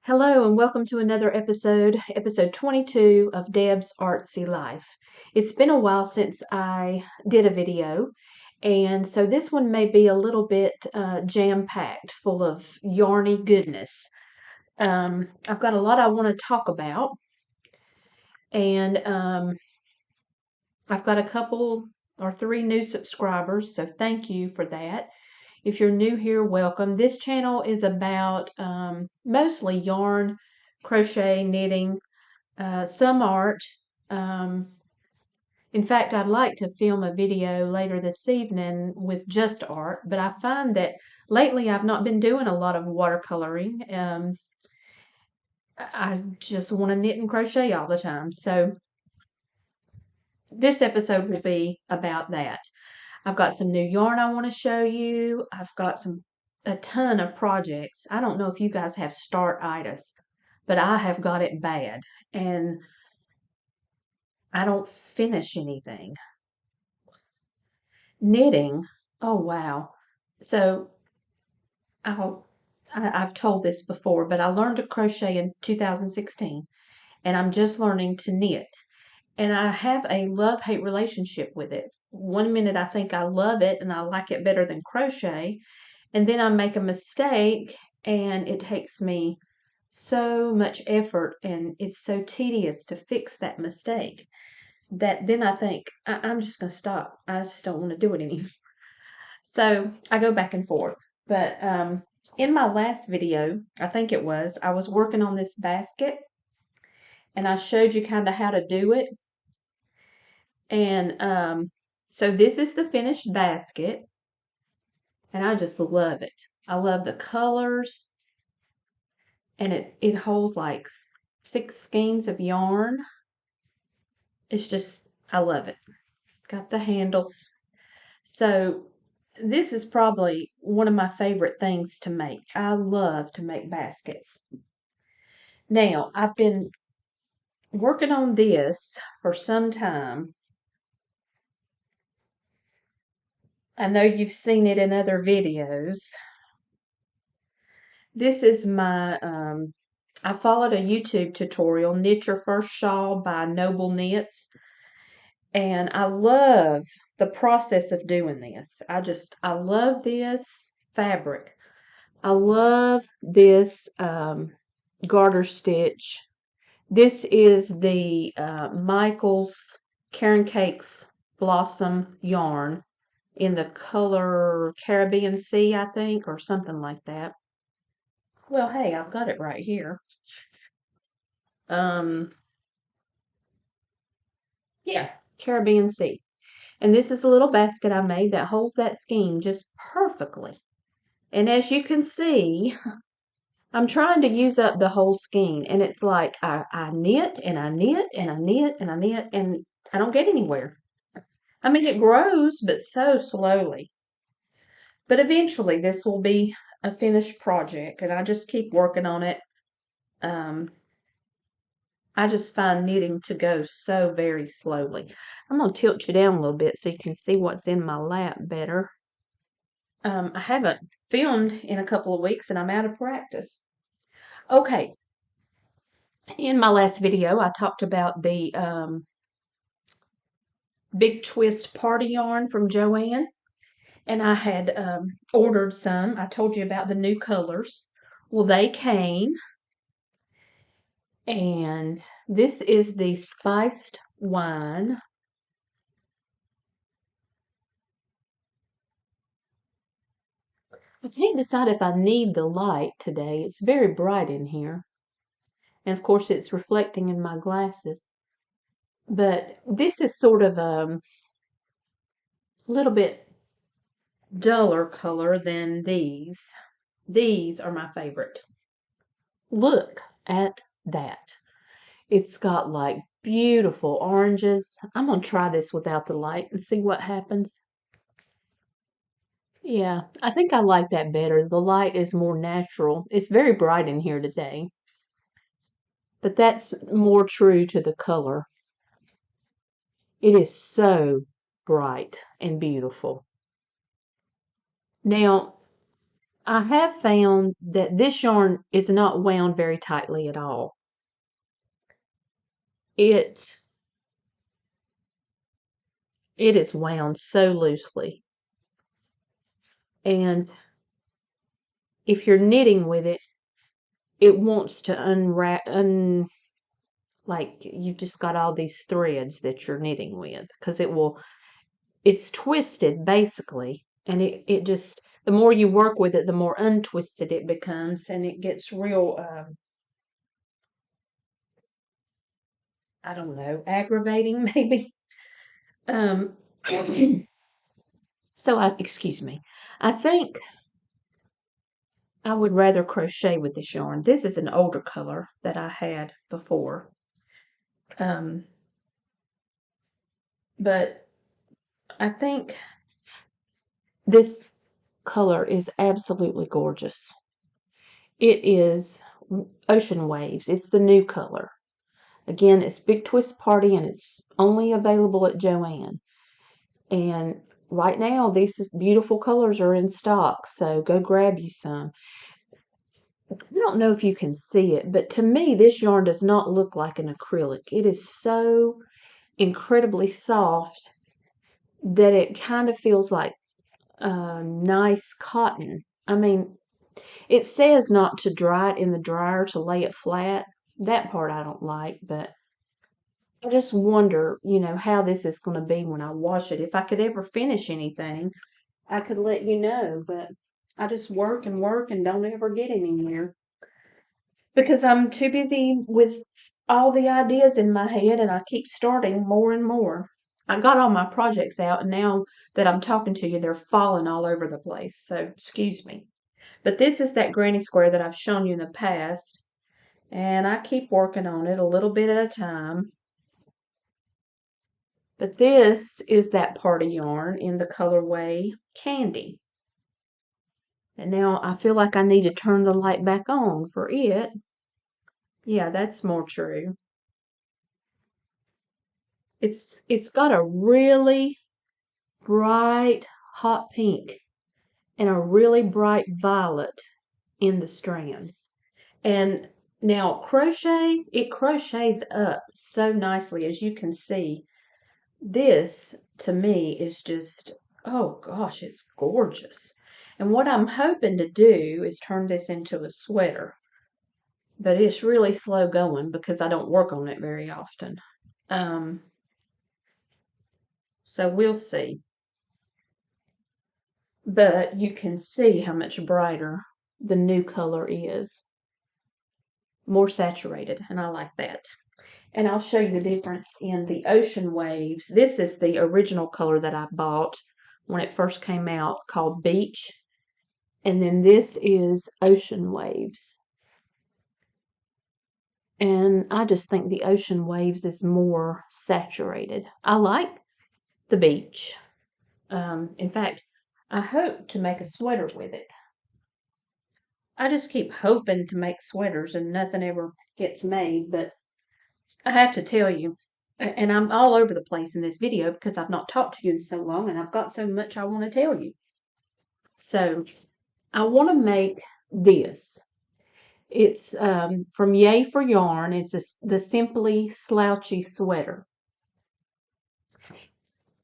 Hello and welcome to another episode 22 of Deb's Artsy Life. It's been a while since I did a video, and so this one may be a little bit jam-packed, full of yarny goodness. I've got a lot I want to talk about, and I've got a couple or three new subscribers, so thank you for that. If you're new here, welcome. This channel is about mostly yarn, crochet, knitting, some art. Um, in fact, I'd like to film a video later this evening with just art, but I find that lately I've not been doing a lot of watercoloring. I just want to knit and crochet all the time. So this episode will be about that. I've got some new yarn I want to show you. I've got a ton of projects. I don't know if you guys have Start-itis, but I have got it bad, and I don't finish anything. Knitting, oh wow. So I've told this before, but I learned to crochet in 2016, and I'm just learning to knit. And I have a love-hate relationship with it. One minute I think I love it and I like it better than crochet, and then I make a mistake and it takes me so much effort and it's so tedious to fix that mistake that then I think I'm just going to stop. I just don't want to do it anymore. So I go back and forth. But in my last video, I think it was, I was working on this basket and I showed you kind of how to do it. And so this is the finished basket and I just love it. I love the colors, and it holds like 6 skeins of yarn. It's just, I love it. Got the handles. So this is probably one of my favorite things to make. I love to make baskets. Now, I've been working on this for some time. I know you've seen it in other videos. This is my, I followed a YouTube tutorial, Knit Your First Shawl by Noble Knits. And I love the process of doing this. I love this fabric. I love this garter stitch. This is the Michaels Karen Cakes Blossom yarn in the color Caribbean Sea, I think, or something like that. Well, hey, I've got it right here. Um, yeah, Caribbean Sea. And this is a little basket I made that holds that skein just perfectly. And as you can see, I'm trying to use up the whole skein. And it's like I knit and I knit and I knit and I knit and I don't get anywhere. I mean, it grows, but so slowly. But eventually this will be a finished project and I just keep working on it. I just find knitting to go so very slowly. I'm going to tilt you down a little bit so you can see what's in my lap better. I haven't filmed in a couple of weeks and I'm out of practice. Okay, in my last video I talked about the Big Twist Party Yarn from Joann, and I had ordered some. I told you about the new colors. Well, they came, and this is the Spiced Wine. I can't decide if I need the light today. It's very bright in here. And of course it's reflecting in my glasses. But this is sort of a little bit duller color than these. These are my favorite. Look at that. It's got like beautiful oranges. I'm going to try this without the light and see what happens. Yeah, I think I like that better. The light is more natural. It's very bright in here today, but that's more true to the color. It is so bright and beautiful. Now, I have found that this yarn is not wound very tightly at all. It is wound so loosely. And if you're knitting with it, it wants to unwrap, like you've just got all these threads that you're knitting with, because it's twisted basically, and it just, the more you work with it, the more untwisted it becomes, and it gets real, I don't know, aggravating maybe. Um, so excuse me, I think I would rather crochet with this yarn. This is an older color that I had before. Um, but I think this color is absolutely gorgeous. It is Ocean Waves. It's the new color. Again, it's Big Twist Party, and it's only available at Joann. And right now, these beautiful colors are in stock, so go grab you some. I don't know if you can see it, but to me, this yarn does not look like an acrylic. It is so incredibly soft that it kind of feels like nice cotton. I mean, it says not to dry it in the dryer, to lay it flat. That part I don't like, but I just wonder, how this is going to be when I wash it. If I could ever finish anything, I could let you know, but I just work and don't ever get anywhere because I'm too busy with all the ideas in my head, and I keep starting more and more. I got all my projects out, and now that I'm talking to you, they're falling all over the place. So, excuse me. But this is that granny square that I've shown you in the past, and I keep working on it a little bit at a time. But this is that party yarn in the colorway Candy. And now I feel like I need to turn the light back on for it. Yeah, that's more true. It's got a really bright hot pink and a really bright violet in the strands. And now it crochets up so nicely, as you can see. This, to me, is just, oh gosh, it's gorgeous. And what I'm hoping to do is turn this into a sweater. But it's really slow going because I don't work on it very often. Um, so we'll see. But you can see how much brighter the new color is. More saturated, and I like that. And I'll show you the difference in the Ocean Waves. This is the original color that I bought when it first came out, called Beach. And then this is Ocean Waves. And I just think the Ocean Waves is more saturated. I like the Beach. In fact, I hope to make a sweater with it. I just keep hoping to make sweaters and nothing ever gets made, but I have to tell you, and I'm all over the place in this video because I've not talked to you in so long and I've got so much I want to tell you. So I want to make this. It's from Yay for Yarn. It's the Simply Slouchy Sweater.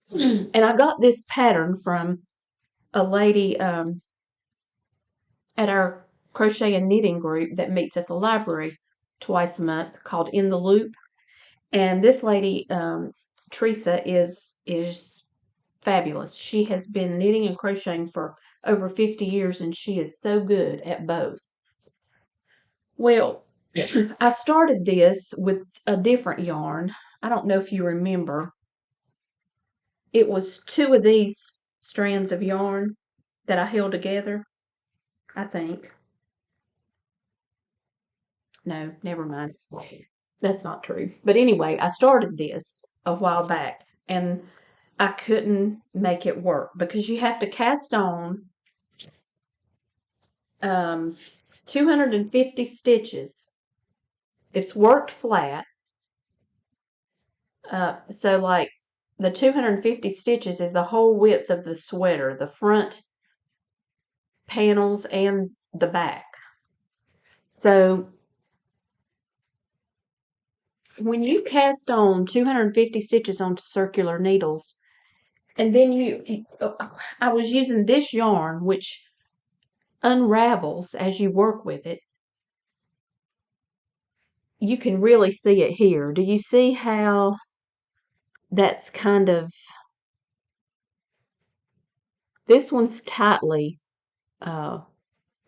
And I got this pattern from a lady at our crochet and knitting group that meets at the library twice a month, called In the Loop. And this lady, Teresa, is fabulous. She has been knitting and crocheting for over 50 years, and she is so good at both. Well, I started this with a different yarn. I don't know if you remember. It was two of these strands of yarn that I held together, I think. No, never mind. That's not true. But anyway, I started this a while back, and I couldn't make it work because you have to cast on 250 stitches. It's worked flat. So like the 250 stitches is the whole width of the sweater, the front panels and the back. So when you cast on 250 stitches onto circular needles, and then I was using this yarn, which unravels as you work with it. You can really see it here. Do you see how that's kind of, this one's tightly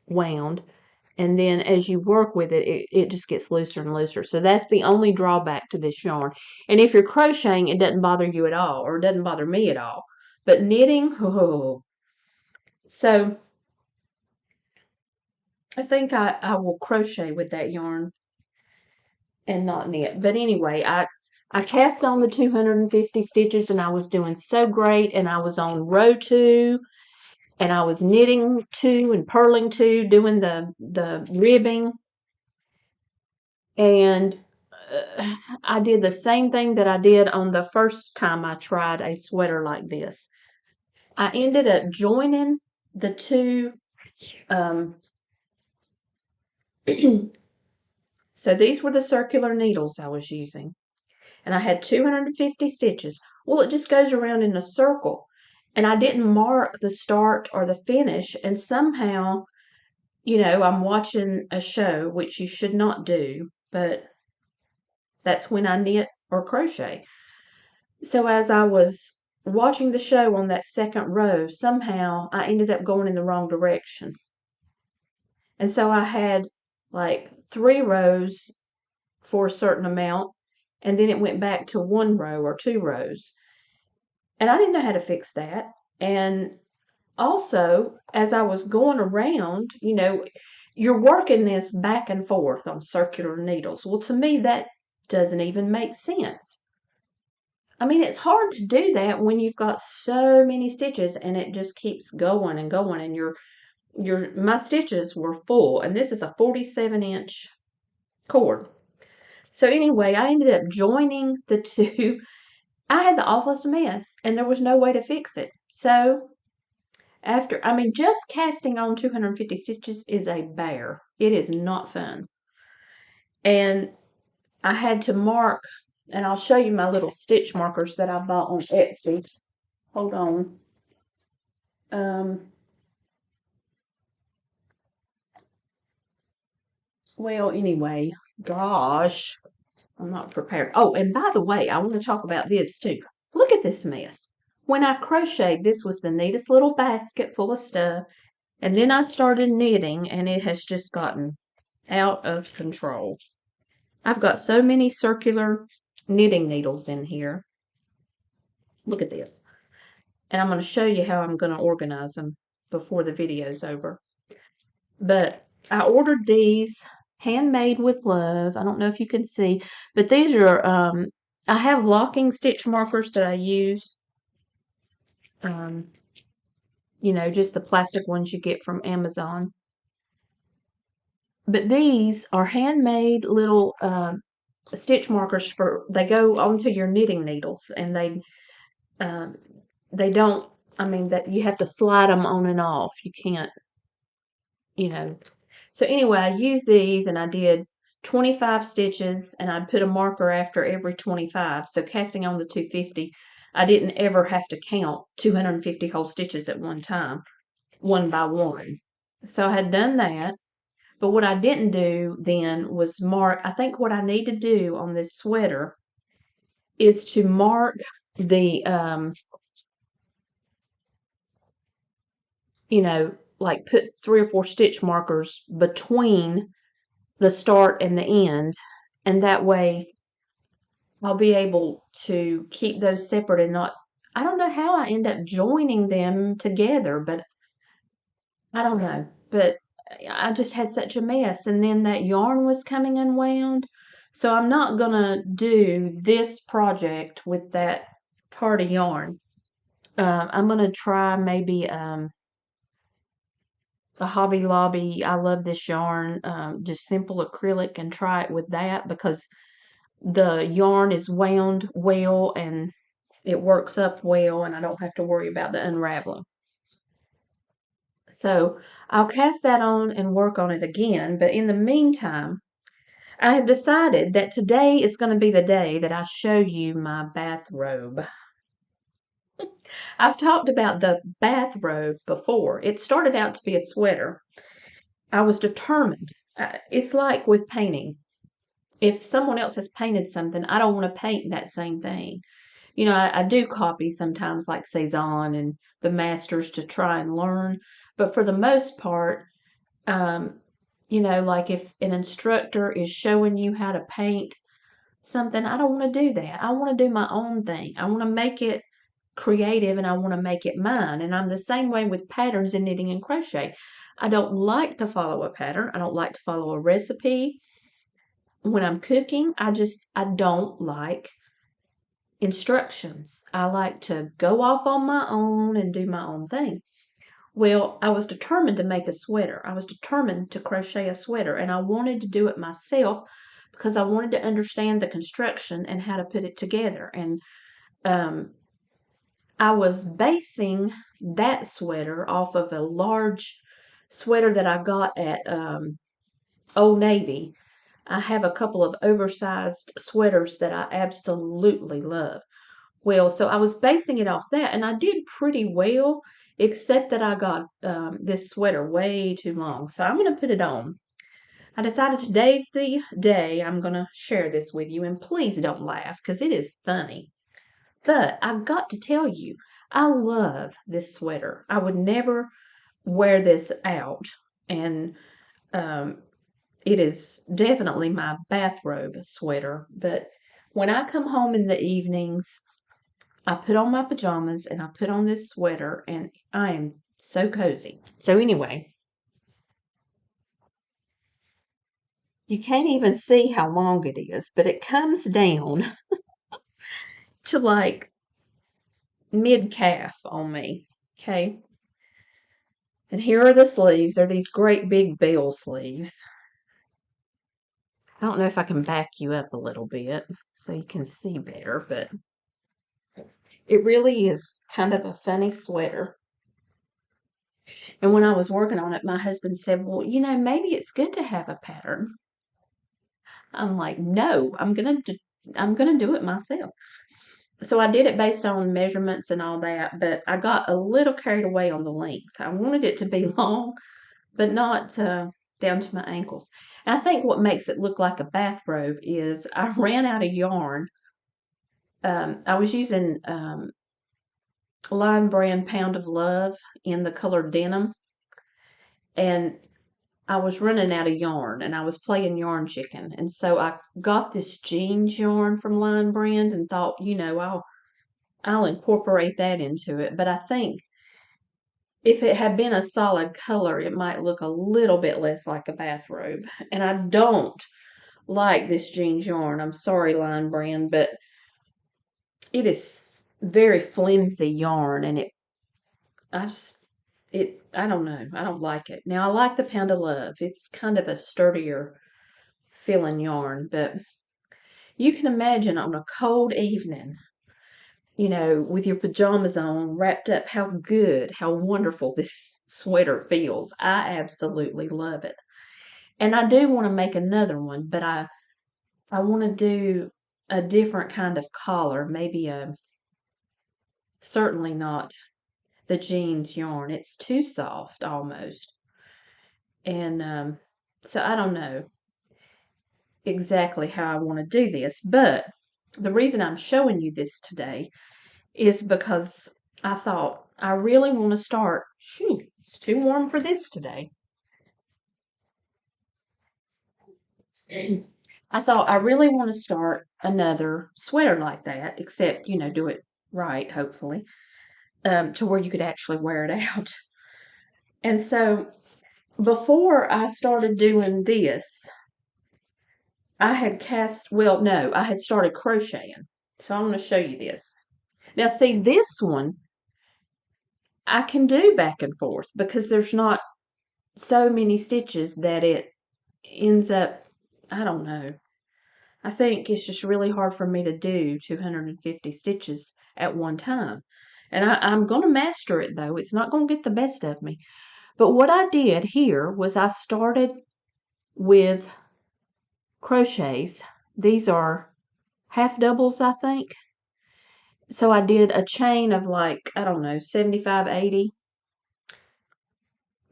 wound, and then as you work with it, it just gets looser and looser. So that's the only drawback to this yarn. And if you're crocheting, it doesn't bother you at all, or it doesn't bother me at all. But knitting, oh. So I think I will crochet with that yarn and not knit. But anyway, I cast on the 250 stitches, and I was doing so great, and I was on row 2, and I was knitting 2 and purling 2, doing the ribbing, and I did the same thing that I did on the first time I tried a sweater like this. I ended up joining the two, so these were the circular needles I was using, and I had 250 stitches. Well, it just goes around in a circle, and I didn't mark the start or the finish, and somehow, I'm watching a show, which you should not do, but that's when I knit or crochet. So as I was watching the show on that second row, somehow I ended up going in the wrong direction. And so I had like 3 rows for a certain amount, and then it went back to 1 row or 2 rows. And I didn't know how to fix that. And also, as I was going around, you're working this back and forth on circular needles. Well, to me, that doesn't even make sense. I mean, it's hard to do that when you've got so many stitches and it just keeps going and going, and my stitches were full, and this is a 47-inch cord. So anyway, I ended up joining the two. I had the awfulest mess, and there was no way to fix it. So just casting on 250 stitches is a bear. It is not fun. And I had to mark, and I'll show you my little stitch markers that I bought on Etsy. Hold on. Well, anyway, gosh, I'm not prepared. Oh, and by the way, I want to talk about this too. Look at this mess. When I crocheted, this was the neatest little basket full of stuff. And then I started knitting, and it has just gotten out of control. I've got so many circular knitting needles in here. Look at this. And I'm going to show you how I'm going to organize them before the video's over. But I ordered these handmade with love. I don't know if you can see, but these are, I have locking stitch markers that I use. Just the plastic ones you get from Amazon. But these are handmade little stitch markers they go onto your knitting needles, and they don't, that you have to slide them on and off. You can't, So anyway, I used these, and I did 25 stitches, and I'd put a marker after every 25. So casting on the 250, I didn't ever have to count 250 whole stitches at one time, one by one. So I had done that. But what I didn't do then was mark. I think what I need to do on this sweater is to mark the, like put 3 or 4 stitch markers between the start and the end. And that way I'll be able to keep those separate and not, I don't know how I end up joining them together, but I don't know. But I just had such a mess, and then that yarn was coming unwound. So I'm not gonna do this project with that part of yarn. I'm gonna try maybe a Hobby Lobby. I love this yarn, just simple acrylic, and try it with that because the yarn is wound well and it works up well, and I don't have to worry about the unraveling. So I'll cast that on and work on it again. But in the meantime, I have decided that today is going to be the day that I show you my bathrobe. I've talked about the bathrobe before. It started out to be a sweater. I was determined. It's like with painting. If someone else has painted something, I don't want to paint that same thing. I do copy sometimes like Cezanne and the masters to try and learn. But for the most part, um, like if an instructor is showing you how to paint something, I don't want to do that. I want to do my own thing. I want to make it creative and I want to make it mine. And I'm the same way with patterns in knitting and crochet. I don't like to follow a pattern. I don't like to follow a recipe. When I'm cooking, I don't like instructions. I like to go off on my own and do my own thing. Well, I was determined to make a sweater. I was determined to crochet a sweater, and I wanted to do it myself because I wanted to understand the construction and how to put it together. And um, I was basing that sweater off of a large sweater that I got at Old Navy. I have a couple of oversized sweaters that I absolutely love. Well, so I was basing it off that, and I did pretty well, except that I got this sweater way too long. So I'm going to put it on. I decided today's the day I'm going to share this with you, and please don't laugh because it is funny. But I've got to tell you, I love this sweater. I would never wear this out, and um, it is definitely my bathrobe sweater. But when I come home in the evenings, I put on my pajamas and I put on this sweater, and I am so cozy. So, anyway, you can't even see how long it is, but it comes down to like mid calf on me. Okay. And here are the sleeves. They're these great big bell sleeves. I don't know if I can back you up a little bit so you can see better, but it really is kind of a funny sweater. And when I was working on it, my husband said, well, maybe it's good to have a pattern. I'm like, no, I'm gonna do it myself. So I did it based on measurements and all that, but I got a little carried away on the length. I wanted it to be long, but not down to my ankles. And I think what makes it look like a bathrobe is I ran out of yarn. I was using Line Brand Pound of Love in the color denim, and I was running out of yarn and I was playing yarn chicken. And so I got this jeans yarn from Line Brand and thought, I'll incorporate that into it. But I think if it had been a solid color, it might look a little bit less like a bathrobe. And I don't like this jeans yarn. I'm sorry, Line Brand, but it is very flimsy yarn and I just I don't know. I don't like it. Now I like the Pound of Love. It's kind of a sturdier feeling yarn, but you can imagine on a cold evening, with your pajamas on, wrapped up, how good, how wonderful this sweater feels. I absolutely love it. And I do want to make another one, but I want to do a different kind of collar, maybe certainly not the jeans yarn. It's too soft almost. And so I don't know exactly how I want to do this, but the reason I'm showing you this today is because I thought I really want to start. Shoot, it's too warm for this today. I thought I really want to start another sweater like that, except, do it right, hopefully, to where you could actually wear it out. And so before I started doing this, I had started crocheting. So I'm going to show you this. Now, see, this one I can do back and forth because there's not so many stitches that it ends up, I don't know. I think it's just really hard for me to do 250 stitches at one time. And I'm going to master it though. It's not going to get the best of me. But what I did here was I started with crochets. These are half doubles, I think. So I did a chain of like, I don't know, 75, 80.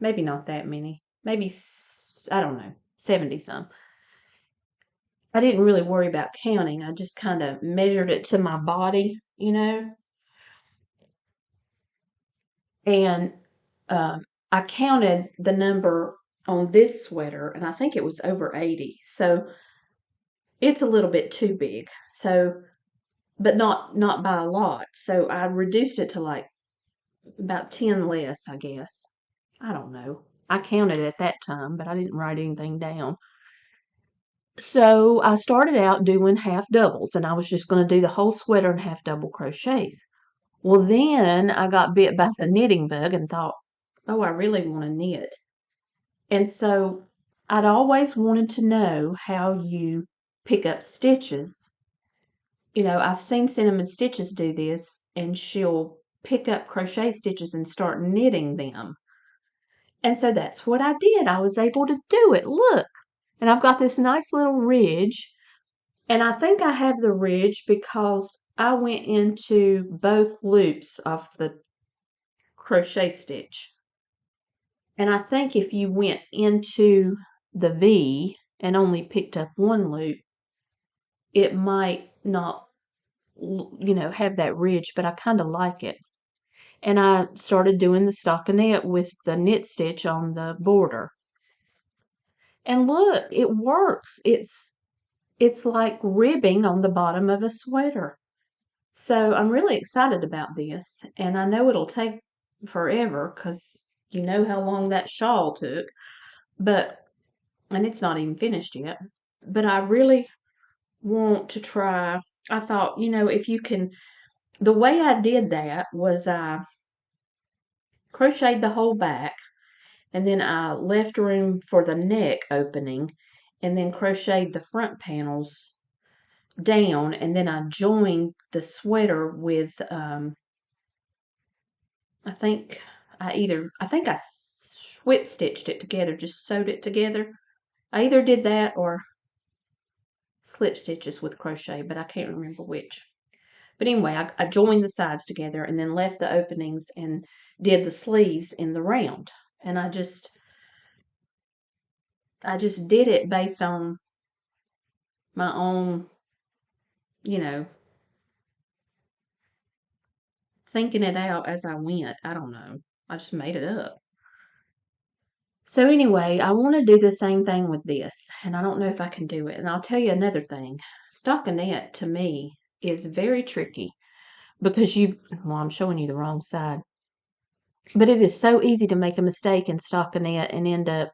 Maybe not that many. Maybe, I don't know, 70 some. I didn't really worry about counting. I just kind of measured it to my body, you know. And I counted the number on this sweater, and I think it was over 80. So it's a little bit too big. So, but not by a lot. So I reduced it to like about 10 less, I guess. I don't know. I counted at that time, but I didn't write anything down. So I started out doing half doubles, and I was just going to do the whole sweater in half double crochets. Well, then I got bit by the knitting bug and thought, oh, I really want to knit. And so I'd always wanted to know how you pick up stitches. You know, I've seen Cinnamon Stitches do this, and she'll pick up crochet stitches and start knitting them. And so that's what I did. I was able to do it. Look. And I've got this nice little ridge. And I think I have the ridge because I went into both loops of the crochet stitch. And I think if you went into the V and only picked up one loop, it might not, have that ridge, but I kind of like it. And I started doing the stockinette with the knit stitch on the border. And look, it works. It's like ribbing on the bottom of a sweater. So I'm really excited about this, and I know it'll take forever because you know how long that shawl took, and it's not even finished yet. But I really want to try. I thought, if you can, the way I did that was I crocheted the whole back, and then I left room for the neck opening, and then crocheted the front panels down, and then I joined the sweater with I think I whip stitched it together, just sewed it together. I either did that or slip stitches with crochet, but I can't remember which. But anyway, I joined the sides together and then left the openings and did the sleeves in the round. And I just did it based on my own, you know, thinking it out as I went. I don't know. I just made it up. So anyway, I want to do the same thing with this, and I don't know if I can do it. And I'll tell you another thing. Stockinette to me is very tricky because I'm showing you the wrong side. But it is so easy to make a mistake in stockinette and end up,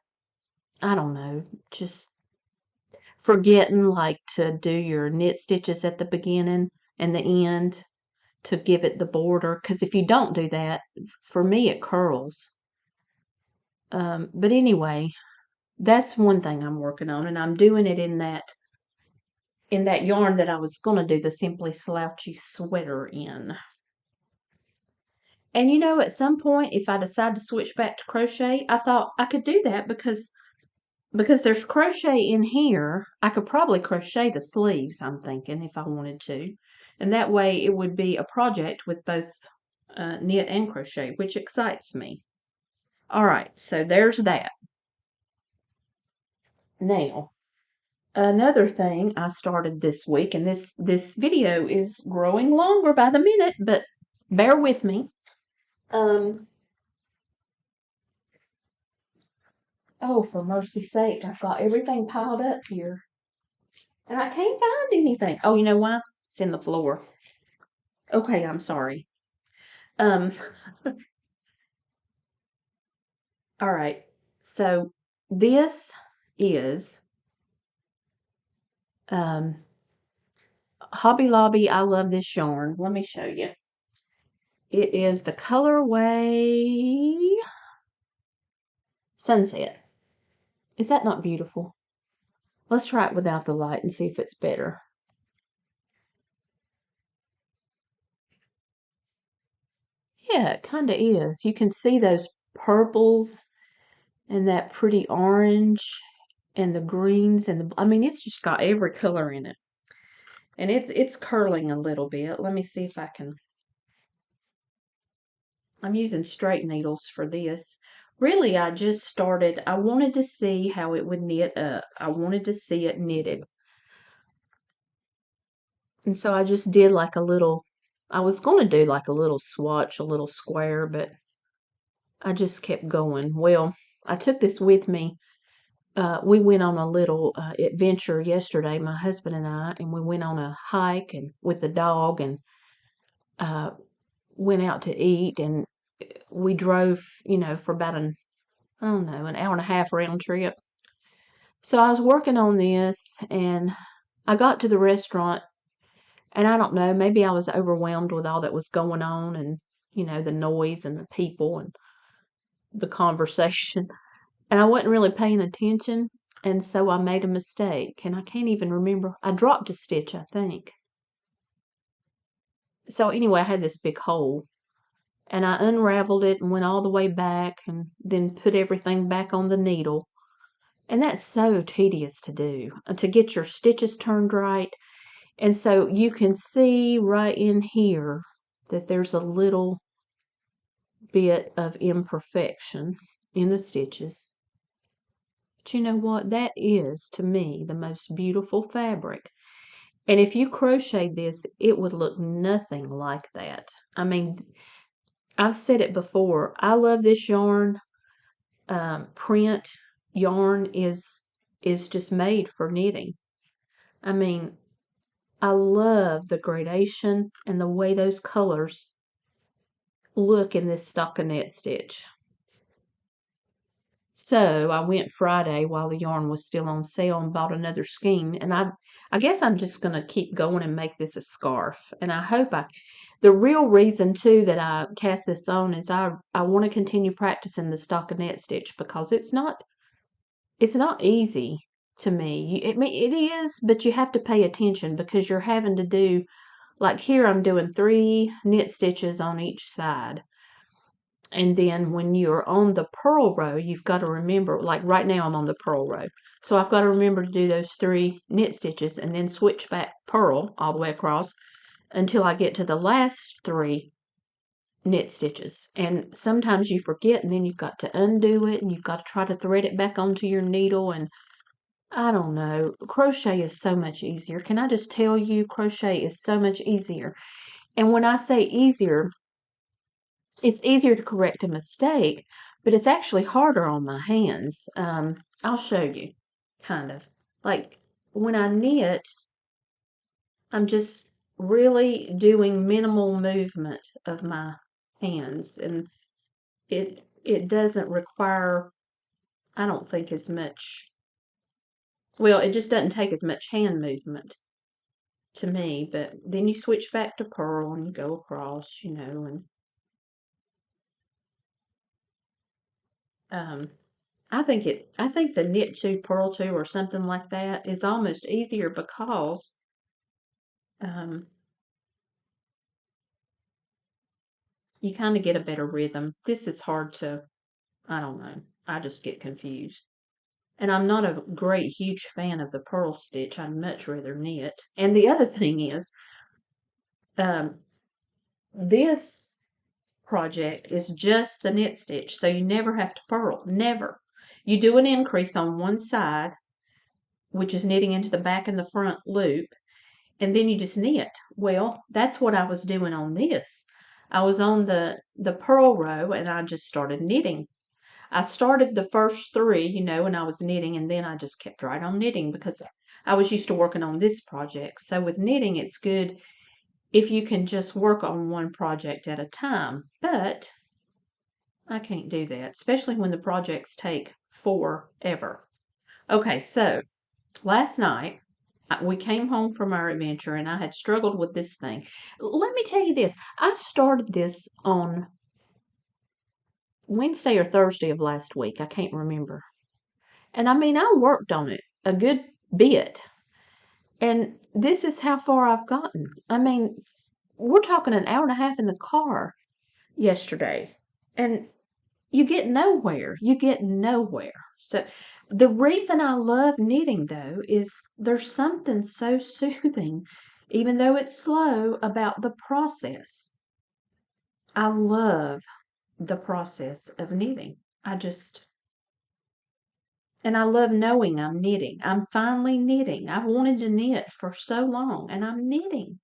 I don't know, just forgetting like to do your knit stitches at the beginning and the end to give it the border. Because if you don't do that, for me it curls. But anyway, that's one thing I'm working on, and I'm doing it in that yarn that I was going to do the Simply Slouchy sweater in. And at some point, if I decide to switch back to crochet, I thought I could do that because there's crochet in here. I could probably crochet the sleeves, I'm thinking, if I wanted to. And that way it would be a project with both knit and crochet, which excites me. All right, so there's that. Now, another thing I started this week, and this video is growing longer by the minute, but bear with me. Oh, for mercy's sake, I've got everything piled up here. And I can't find anything. Oh, you know why? It's in the floor. Okay, I'm sorry. Um, all right. So this is Hobby Lobby. I love this yarn. Let me show you. It is the colorway Sunset. Is that not beautiful? Let's try it without the light and see if it's better. Yeah, it kind of is. You can see those purples and that pretty orange and the greens and I mean, it's just got every color in it. And it's curling a little bit. Let me see if I can. I'm using straight needles for this. Really, I just started. I wanted to see how it would knit up. I wanted to see it knitted. And so I just did like a little, I was going to do like a little swatch, a little square, but I just kept going. Well, I took this with me. We went on a little adventure yesterday, my husband and we went on a hike and with the dog and uh, went out to eat and we drove, for about I don't know, an hour and a half round trip. So I was working on this and I got to the restaurant and I don't know, maybe I was overwhelmed with all that was going on and, the noise and the people and the conversation. And I wasn't really paying attention. And so I made a mistake and I can't even remember. I dropped a stitch, I think. So anyway, I had this big hole and I unraveled it and went all the way back and then put everything back on the needle. And that's so tedious to do, to get your stitches turned right. And so you can see right in here that there's a little bit of imperfection in the stitches. But you know what? That is, to me, the most beautiful fabric. And if you crocheted this, it would look nothing like that. I mean, I've said it before. I love this yarn. Print yarn is just made for knitting. I mean, I love the gradation and the way those colors look in this stockinette stitch. So I went Friday while the yarn was still on sale and bought another skein. And I guess I'm just going to keep going and make this a scarf. And I hope the real reason too that I cast this on is I want to continue practicing the stockinette stitch because it's not easy to me. I mean, it is, but you have to pay attention because you're having to do, like here I'm doing 3 knit stitches on each side. And then when you're on the purl row, you've got to remember, like right now I'm on the purl row. So I've got to remember to do those 3 knit stitches and then switch back purl all the way across until I get to the last 3 knit stitches. And sometimes you forget and then you've got to undo it and you've got to try to thread it back onto your needle. And I don't know, crochet is so much easier. Can I just tell you, crochet is so much easier. And when I say easier, it's easier to correct a mistake, but it's actually harder on my hands. I'll show you, kind of. Like when I knit, I'm just really doing minimal movement of my hands, and it doesn't require, I don't think, as much. Well, it just doesn't take as much hand movement to me. But then you switch back to purl and go across, and I think the knit two, purl two, or something like that is almost easier because um, you kind of get a better rhythm. This is hard to, I don't know. I just get confused. And I'm not a great, huge fan of the purl stitch. I'd much rather knit. And the other thing is, um, this project is just the knit stitch, so you never have to purl. Never. You do an increase on one side, which is knitting into the back and the front loop, and then you just knit. Well, that's what I was doing on this. I was on the purl row and I just started knitting. I started the first 3, and I was knitting, and then I just kept right on knitting because I was used to working on this project. So with knitting, it's good if you can just work on one project at a time. But I can't do that, especially when the projects take forever. Okay, so last night we came home from our adventure and I had struggled with this thing. Let me tell you this. I started this on Wednesday or Thursday of last week. I can't remember. And I mean, I worked on it a good bit. And this is how far I've gotten. I mean, we're talking an hour and a half in the car yesterday. And you get nowhere. You get nowhere. So the reason I love knitting though is there's something so soothing, even though it's slow, about the process. I love the process of knitting. And I love knowing I'm knitting. I'm finally knitting. I've wanted to knit for so long and I'm knitting.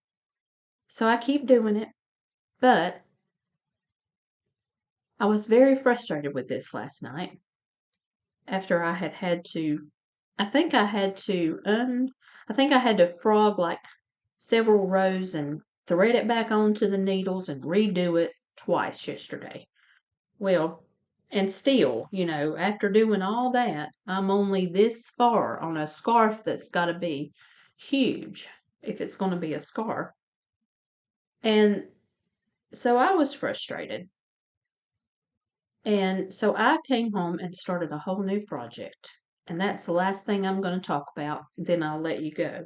So I keep doing it. But I was very frustrated with this last night after I had to, I think I had to I think I had to frog like several rows and thread it back onto the needles and redo it twice yesterday. Well, and still, after doing all that, I'm only this far on a scarf that's got to be huge if it's going to be a scarf. And so I was frustrated. And so I came home and started a whole new project. And that's the last thing I'm going to talk about. Then I'll let you go.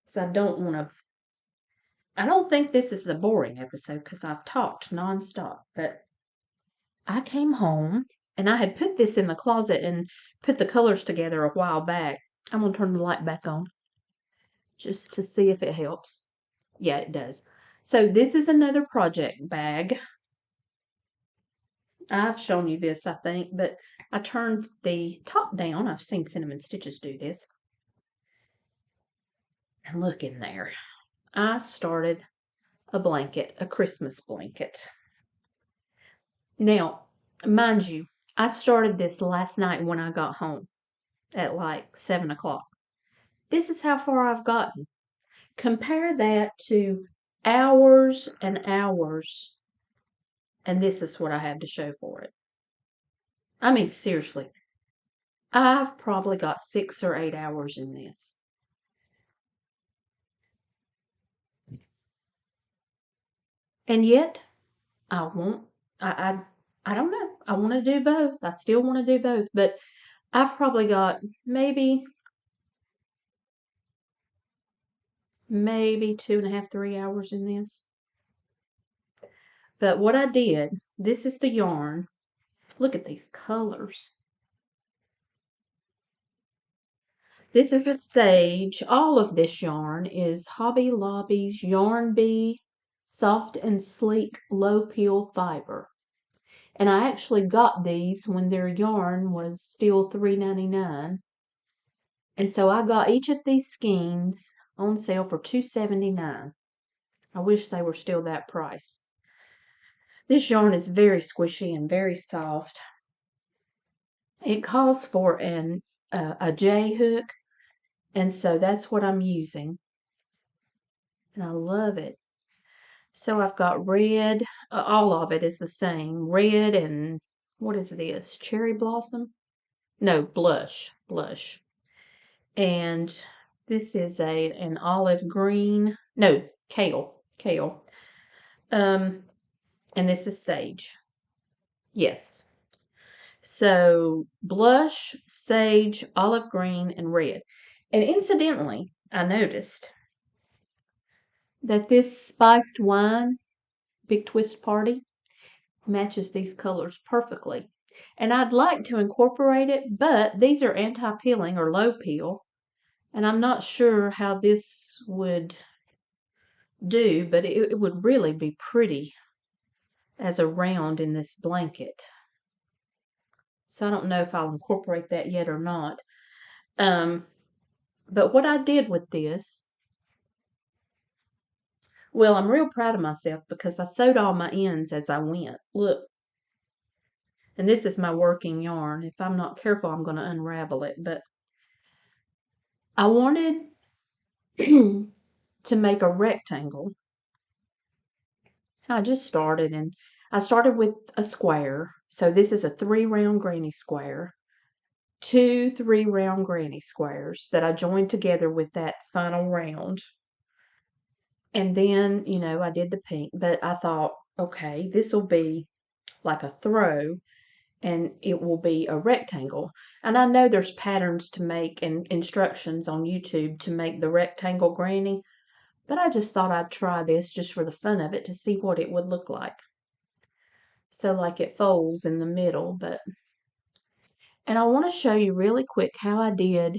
Because I don't think this is a boring episode because I've talked nonstop. But I came home and I had put this in the closet and put the colors together a while back. I'm going to turn the light back on just to see if it helps. Yeah, it does. So this is another project bag. I've shown you this, I think, but I turned the top down. I've seen Cinnamon Stitches do this. And look in there. I started a blanket, a Christmas blanket. Now, mind you, I started this last night when I got home at like 7 o'clock. This is how far I've gotten. Compare that to hours and hours, and this is what I have to show for it. I mean, seriously, I've probably got 6 or 8 hours in this. And yet, I won't, I don't know. I want to do both. I still want to do both, but I've probably got maybe 2.5, 3 hours in this. But what I did, this is the yarn. Look at these colors. This is a sage. All of this yarn is Hobby Lobby's Yarn Bee Soft and Sleek Low Peel Fiber. And I actually got these when their yarn was still $3.99. And so I got each of these skeins on sale for $2.79. I wish they were still that price. This yarn is very squishy and very soft. It calls for a J hook, and so that's what I'm using. And I love it. So I've got red. All of it is the same. Red and what is this? Cherry blossom? No, blush. Blush. And this is an olive green. No, kale. Kale. And this is sage. Yes. So blush, sage, olive green, and red. And incidentally, I noticed that this spiced wine, Big Twist Party, matches these colors perfectly. And I'd like to incorporate it, but these are anti-peeling or low peel. And I'm not sure how this would do, but it would really be pretty as a round in this blanket. So I don't know if I'll incorporate that yet or not. But what I did with this, well, I'm real proud of myself because I sewed all my ends as I went. Look. And this is my working yarn. If I'm not careful, I'm going to unravel it. But I wanted to make a rectangle. I just started, and I started with a square. So this is a 3-round granny square. 2 3-round granny squares that I joined together with that final round. And then, I did the pink, but I thought, okay, this will be like a throw and it will be a rectangle. And I know there's patterns to make and instructions on YouTube to make the rectangle granny, but I just thought I'd try this just for the fun of it to see what it would look like. So like it folds in the middle, and I want to show you really quick how I did.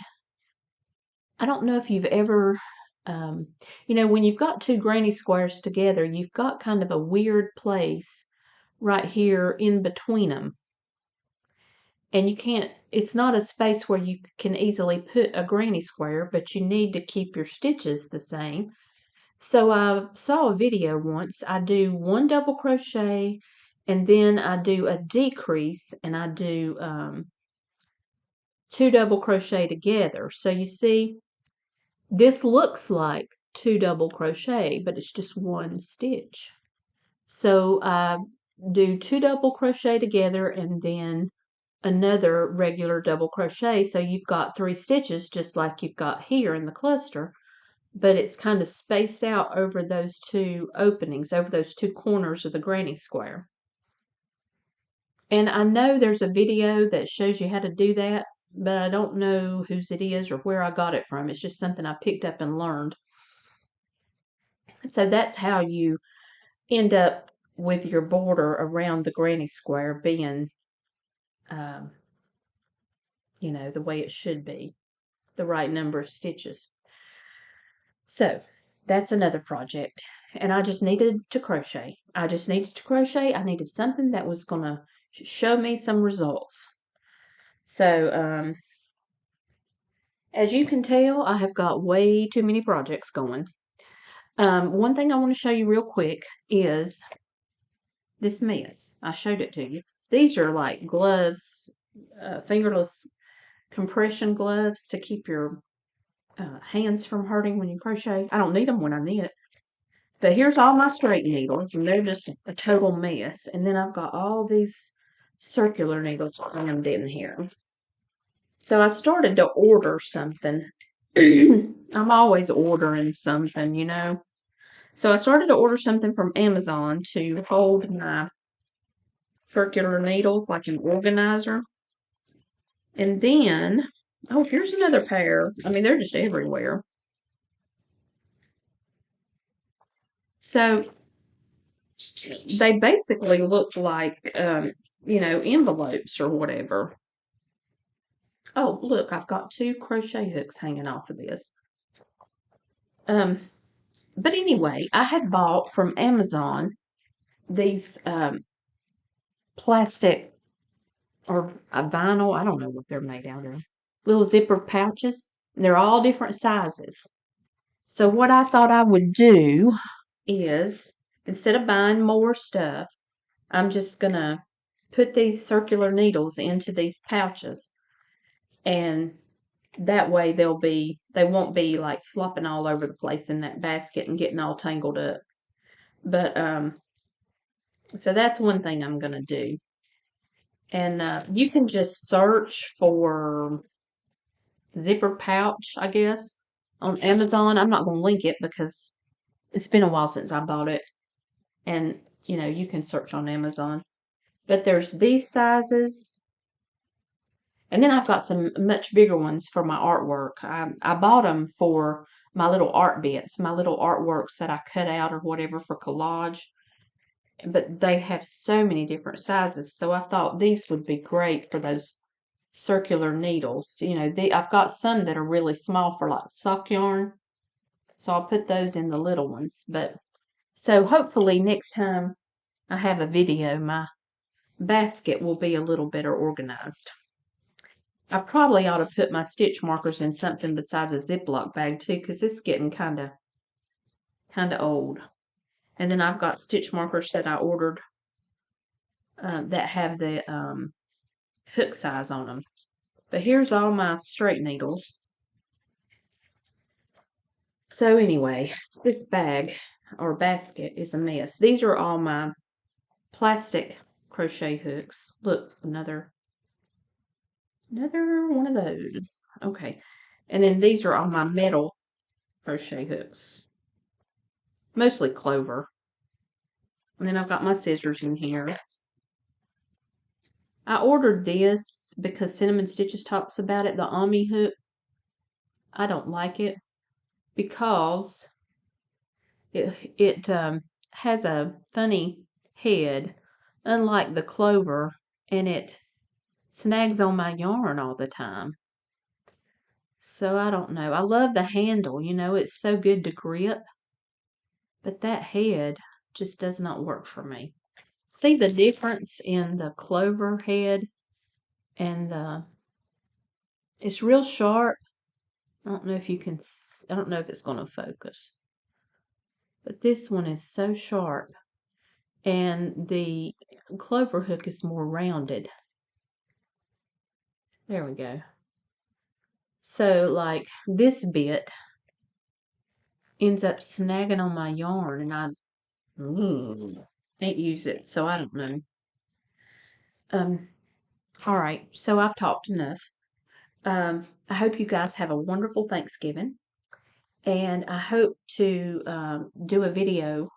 I don't know if you've ever, when you've got two granny squares together, you've got kind of a weird place right here in between them. And it's not a space where you can easily put a granny square, but you need to keep your stitches the same. So I saw a video once. I do one double crochet and then I do a decrease and I do two double crochet together. So you see, this looks like two double crochet, but it's just one stitch. So I do two double crochet together and then another regular double crochet. So you've got three stitches just like you've got here in the cluster, but it's kind of spaced out over those two openings, over those two corners of the granny square. And I know there's a video that shows you how to do that, but I don't know whose it is or where I got it from. It's just something I picked up and learned. So that's how you end up with your border around the granny square being, um, the way it should be, the right number of stitches. So that's another project. And I just needed to crochet. I needed something that was going to show me some results. So, as you can tell, I have got way too many projects going. One thing I want to show you real quick is this mess. I showed it to you. These are like gloves, fingerless compression gloves to keep your hands from hurting when you crochet. I don't need them when I knit. But here's all my straight needles, and they're just a total mess. And then I've got all these circular needles crammed in here. So I started to order something. I'm always ordering something. So I started to order something from Amazon to hold my circular needles like an organizer. And then, oh, here's another pair. I mean, they're just everywhere. So they basically look like, envelopes or whatever. Oh, look, I've got two crochet hooks hanging off of this. But anyway, I had bought from Amazon these plastic or a vinyl, I don't know what they're made out of, little zipper pouches. They're all different sizes. So what I thought I would do is, instead of buying more stuff, I'm just going to put these circular needles into these pouches. And that way they won't be like flopping all over the place in that basket and getting all tangled up. But, so that's one thing I'm going to do. And you can just search for zipper pouch, I guess, on Amazon. I'm not going to link it because it's been a while since I bought it. And, you can search on Amazon. But there's these sizes. And then I've got some much bigger ones for my artwork. I bought them for my little art bits, my little artworks that I cut out or whatever for collage. But they have so many different sizes. So I thought these would be great for those circular needles. I've got some that are really small for like sock yarn. So I'll put those in the little ones. So hopefully next time I have a video, my basket will be a little better organized. I probably ought to put my stitch markers in something besides a Ziploc bag too, because it's getting kind of old. And then I've got stitch markers that I ordered that have the hook size on them. But here's all my straight needles. So anyway, this bag or basket is a mess. These are all my plastic crochet hooks. Look, another one of those. Okay. And then these are all my metal crochet hooks. Mostly clover. And then I've got my scissors in here. I ordered this because Cinnamon Stitches talks about it, the Ami hook. I don't like it because it has a funny head unlike the clover, and it snags on my yarn all the time. So I don't know. I love the handle, you know, it's so good to grip, but that head just does not work for me. See the difference in the clover head and it's real sharp. I don't know if you can, I don't know if it's going to focus, but this one is so sharp, and the clover hook is more rounded. There we go. So like this bit ends up snagging on my yarn, and I ain't used it, so I don't know. All right, so I've talked enough. I hope you guys have a wonderful Thanksgiving, and I hope to do a video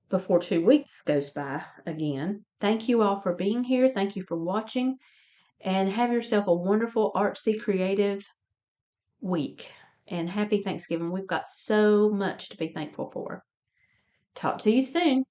before 2 weeks goes by again. Thank you all for being here. Thank you for watching, and have yourself a wonderful, artsy, creative week. And happy Thanksgiving. We've got so much to be thankful for. Talk to you soon.